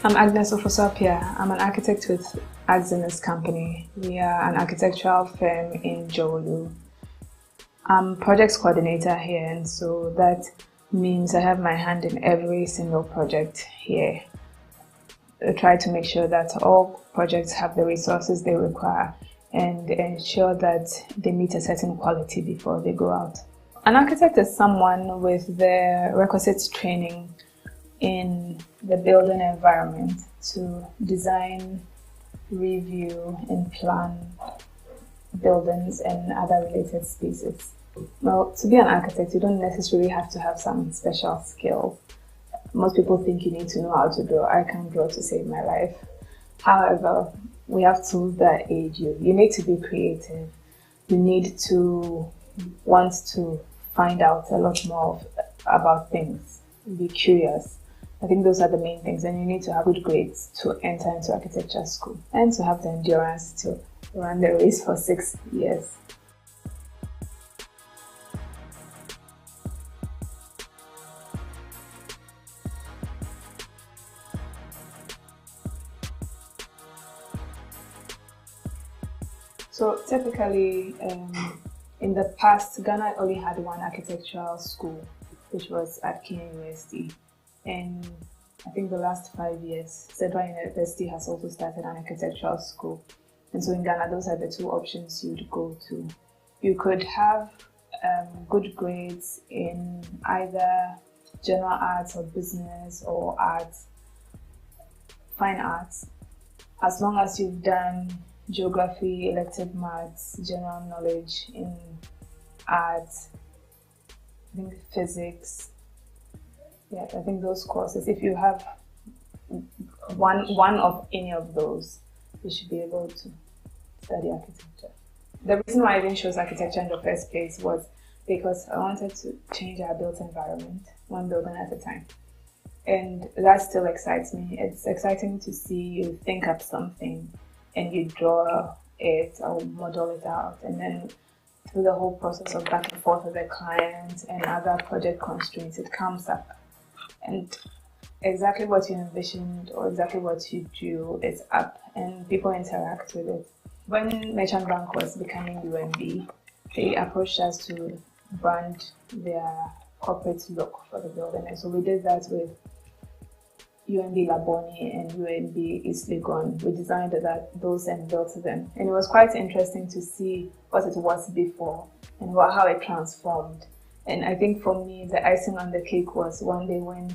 I'm Agnes Ofosapia. I'm an architect with ArchXenus company. We are an architectural firm in Jolu. I'm projects coordinator here, and so that means I have my hand in every single project here. I try to make sure that all projects have the resources they require and ensure that they meet a certain quality before they go out. An architect is someone with the requisite training in the building environment to design, review, and plan buildings and other related spaces. Well, to be an architect, you don't necessarily have to have some special skills. Most people think you need to know how to draw. I can't draw to save my life. However, we have tools that aid you. You need to be creative. You need to want to find out a lot more about things. Be curious. I think those are the main things, and you need to have good grades to enter into architecture school and to have the endurance to run the race for 6 years. So typically, in the past, Ghana only had one architectural school, which was at Kenya University. And I think the last 5 years, Central University has also started an architectural school. And so in Ghana, those are the two options you'd go to. You could have good grades in either general arts or business or arts, fine arts, as long as you've done geography, elective maths, general knowledge in art, I think physics. Yeah, I think those courses, if you have one of any of those, you should be able to study architecture. The reason why I even chose architecture in the first place was because I wanted to change our built environment, one building at a time. And that still excites me. It's exciting to see you think up something and you draw it or model it out, and then through the whole process of back and forth with the client and other project constraints, it comes up. And exactly what you envisioned or exactly what you drew is up, and people interact with it. When Merchant Bank was becoming UNB, they approached us to brand their corporate look for the building. And so we did that with UNB Laboni and UNB East Legon. We designed those and built them. And it was quite interesting to see what it was before and how it transformed. And I think for me, the icing on the cake was one day when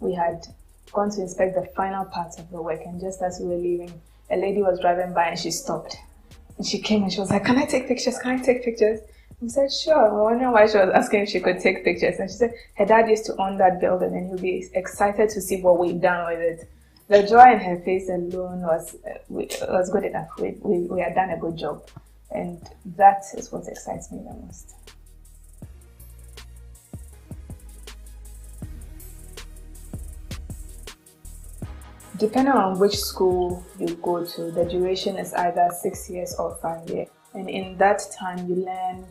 we had gone to inspect the final parts of the work, and just as we were leaving, a lady was driving by and she stopped. And she came and she was like, "Can I take pictures? Can I take pictures?" We said, "Sure." I wonder why she was asking if she could take pictures. And she said her dad used to own that building and he'll be excited to see what we've done with it. The joy in her face alone was good enough. We had done a good job. And that is what excites me the most. Depending on which school you go to, the duration is either 6 years or 5 years. And in that time, you learn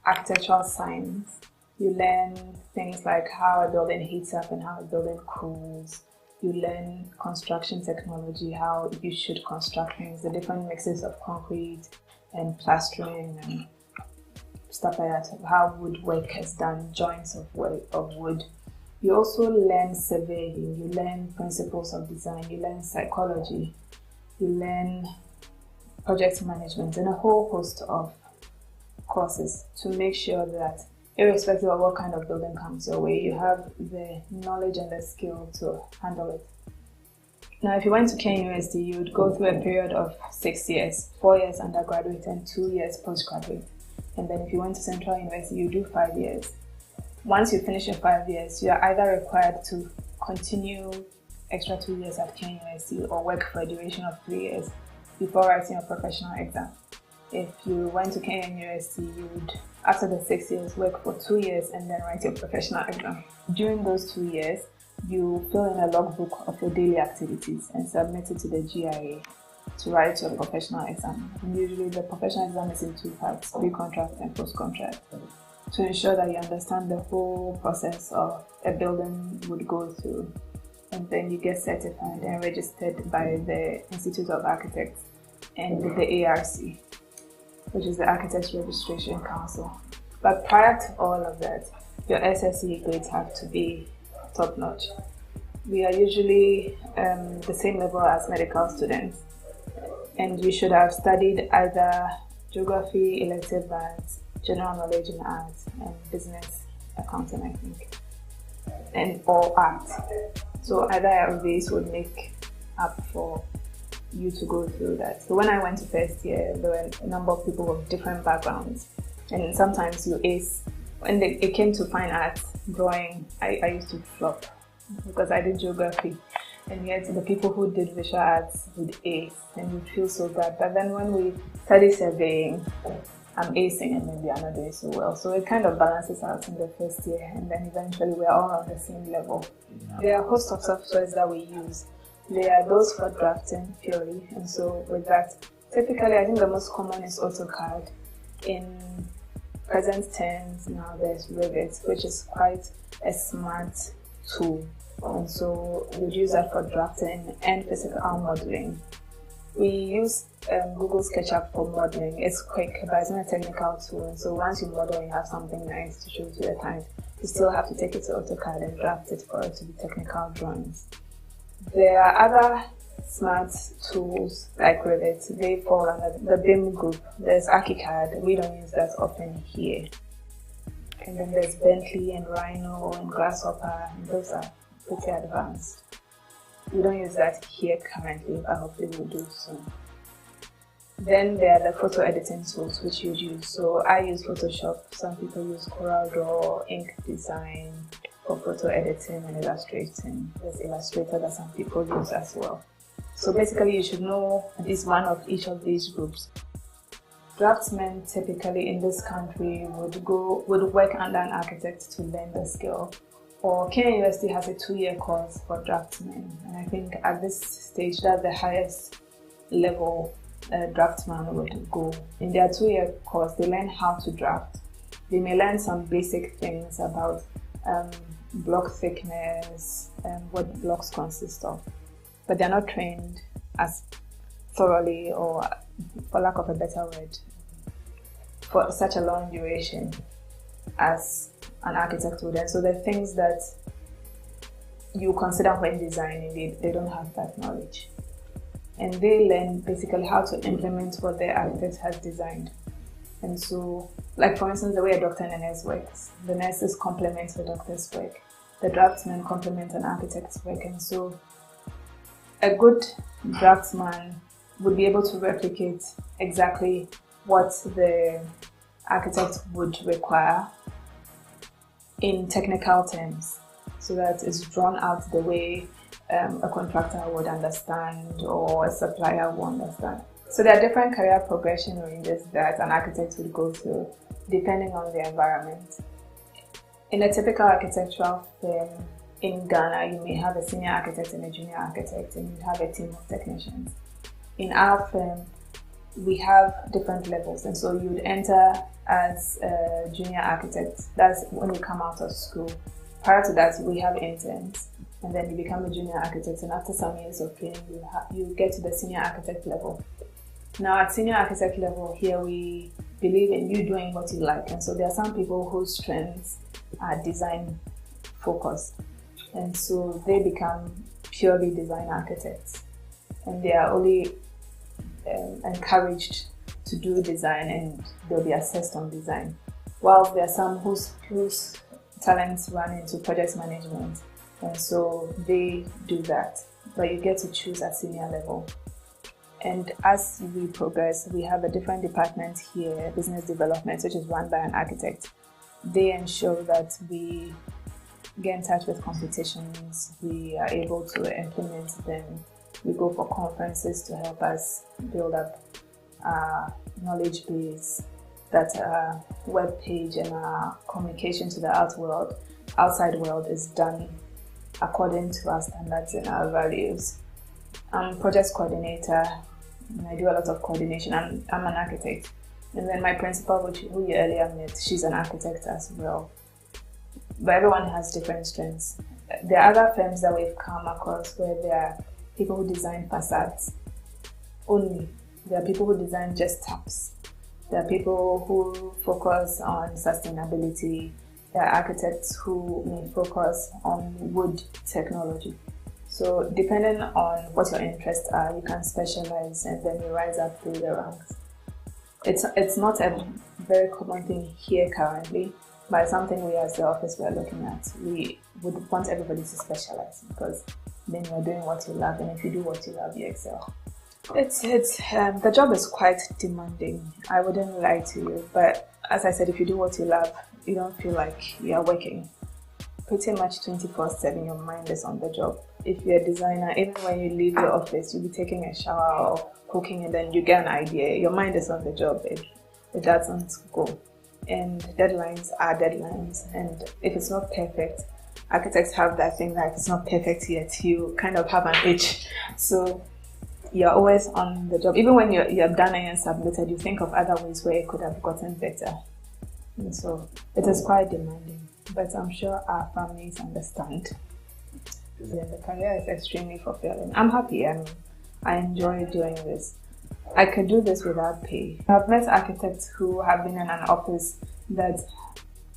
architectural science. You learn things like how a building heats up and how a building cools. You learn construction technology, how you should construct things, the different mixes of concrete and plastering and stuff like that, how woodwork is done, joints of wood. You also learn surveying, you learn principles of design, you learn psychology, you learn project management, and a whole host of courses to make sure that irrespective of what kind of building comes your way, you have the knowledge and the skill to handle it. Now, if you went to Kenya University, you would go through a period of 6 years, 4 years undergraduate and 2 years postgraduate. And then if you went to Central University, you do 5 years. Once you finish your 5 years, you are either required to continue extra 2 years at Kenya University or work for a duration of 3 years before writing your professional exam. If you went to Kenya University, you would, after the 6 years, work for 2 years and then write your professional exam. During those 2 years, you fill in a logbook of your daily activities and submit it to the GIA to write your professional exam. And usually the professional exam is in 2 parts, pre-contract and post-contract, to ensure that you understand the whole process of a building would go through. and then you get certified and registered by the Institute of Architects and the ARC, which is the Architects Registration Council. But prior to all of that, your SSE grades have to be top-notch. We are usually the same level as medical students, and you should have studied either geography, elective arts, general knowledge in arts, and business accounting, I think, and or art. So either of these would make up for you to go through that. So when I went to first year, there were a number of people with different backgrounds, and sometimes you ace. When it came to fine arts, drawing, I used to flop because I did geography, and yet the people who did visual arts would ace, and you'd feel so bad. But then when we study surveying, I'm acing and then they are not doing so well. So it kind of balances out in the first year, and then eventually we're all on the same level. There are a host of softwares that we use. There are those for drafting purely, and so with that, typically I think the most common is AutoCAD. In present tense now there's Revit, which is quite a smart tool, and so we'd use that for drafting and physical modeling. We use Google SketchUp for modeling. It's quick, but it's not a technical tool, and so once you model and you have something nice to show to the client, you still have to take it to AutoCAD and draft it for it to be technical drawings. There are other smart tools like Revit. They fall under the BIM group. There's ArchiCAD. We don't use that often here. And then there's Bentley and Rhino and Grasshopper, and those are pretty advanced. We don't use that here currently, but hopefully we'll do soon. Then there are the photo editing tools which you use. So I use Photoshop. Some people use CorelDRAW, InDesign for photo editing and illustrating. There's Illustrator that some people use as well. So basically you should know at least one of each of these groups. Draftsmen typically in this country would work under an architect to learn the skill. Or Kenya University has a 2-year course for draftsmen, and I think at this stage that's the highest level draftsman would go. In their 2-year course, they learn how to draft. They may learn some basic things about block thickness and what blocks consist of, but they're not trained as thoroughly, or for lack of a better word, for such a long duration as an architect would. And so the things that you consider when designing, they don't have that knowledge. And they learn basically how to implement what the architect has designed. And so, like for instance, the way a doctor and a nurse works, the nurses complement the doctor's work, the draftsmen complement an architect's work. And so a good draftsman would be able to replicate exactly what the architect would require in technical terms, so that it's drawn out the way a contractor would understand or a supplier would understand. So there are different career progression ranges that an architect would go through depending on the environment. In a typical architectural firm in Ghana, you may have a senior architect and a junior architect, and you have a team of technicians. In our firm, we have different levels, and so you'd enter as a junior architect. That's when you come out of school. Prior to that, we have interns, and then you become a junior architect, and after some years of training, you get to the senior architect level. Now at senior architect level here, we believe in you doing what you like, and so there are some people whose strengths are design focused, and so they become purely design architects, and they are only encouraged to do design, and they'll be assessed on design. Whilst there are some whose talents run into project management, and so they do that, but you get to choose at senior level. And as we progress, we have a different department here, business development, which is run by an architect. They ensure that we get in touch with competitions, we are able to implement them. We go for conferences to help us build up our knowledge base, that our web page and our communication to the outside world is done according to our standards and our values. I'm project coordinator, and I do a lot of coordination. I'm an architect. And then my principal, who you earlier met, she's an architect as well. But everyone has different strengths. There are other firms that we've come across where there are people who design facades only. There are people who design just taps. There are people who focus on sustainability. There are architects who may focus on wood technology. So depending on what your interests are, you can specialize and then you rise up through the ranks. It's not a very common thing here currently, but it's something we as the office we're looking at. We would want everybody to specialize because then you're doing what you love, and if you do what you love, you excel. The job is quite demanding. I wouldn't lie to you, but as I said, if you do what you love, you don't feel like you're working. Pretty much 24/7, your mind is on the job. If you're a designer, even when you leave your office, you'll be taking a shower or cooking, and then you get an idea. Your mind is on the job. It doesn't go. And deadlines are deadlines. And if it's not perfect, architects have that thing that it's not perfect yet. You kind of have an itch. So you're always on the job. Even when you're done and submitted, you think of other ways where it could have gotten better. And so it is quite demanding. But I'm sure our families understand. Yeah, the career is extremely fulfilling. I'm happy. I enjoy doing this. I could do this without pay. I've met architects who have been in an office that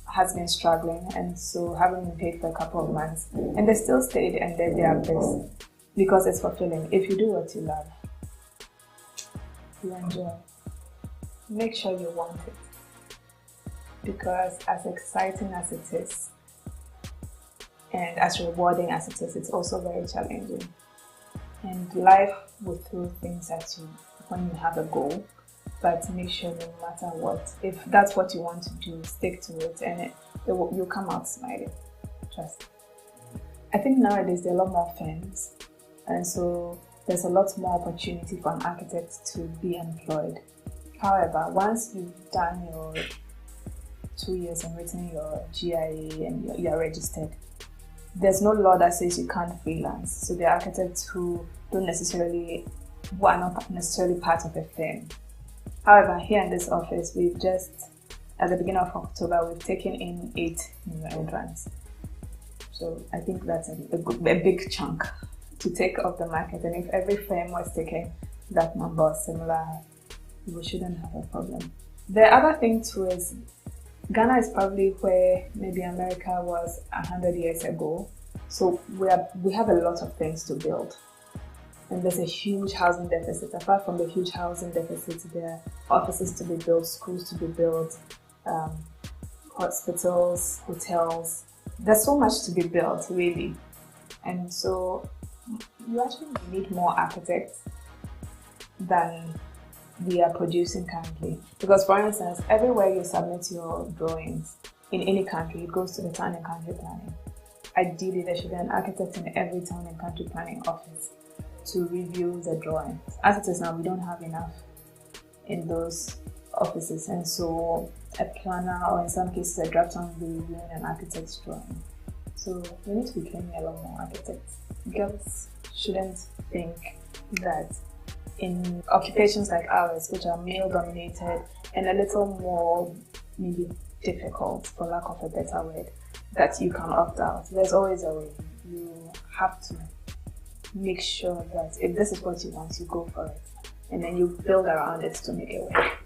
has been struggling, and so haven't been paid for a couple of months, and they still stayed and did their best because it's fulfilling. If you do what you love, you enjoy. Make sure you want it, because as exciting as it is and as rewarding as it is, it's also very challenging. And life will throw things at you when you have a goal, but make sure no matter what, if that's what you want to do, stick to it, and you'll come out smiling. Trust me. I think nowadays there are a lot more firms, and so there's a lot more opportunity for an architect to be employed. However, once you've done your 2 years and written your GIA and you're registered, there's no law that says you can't freelance. So there are architects who are not necessarily part of a firm. However, here in this office, we've just, at the beginning of October, we've taken in 8 new entrants. So I think that's a big chunk to take off the market. And if every firm was taking that number or similar, we shouldn't have a problem. The other thing too is Ghana is probably where maybe America was 100 years ago. So we have a lot of things to build. And there's a huge housing deficit. Apart from the huge housing deficit, there are offices to be built, schools to be built, hospitals, hotels. There's so much to be built, really. And so you actually need more architects than we are producing currently. Because for instance, everywhere you submit your drawings in any country, it goes to the town and country planning. Ideally, there should be an architect in every town and country planning office to review the drawings. As it is now, we don't have enough in those offices, and so a planner, or in some cases a draftsman, will be reviewing an architect's drawing. So we need to be training a lot more architects. Girls shouldn't think that in occupations like ours, which are male-dominated and a little more maybe difficult, for lack of a better word, that you can opt out. There's always a way. You have to make sure that if this is what you want, you go for it, and then you build around it to make it work.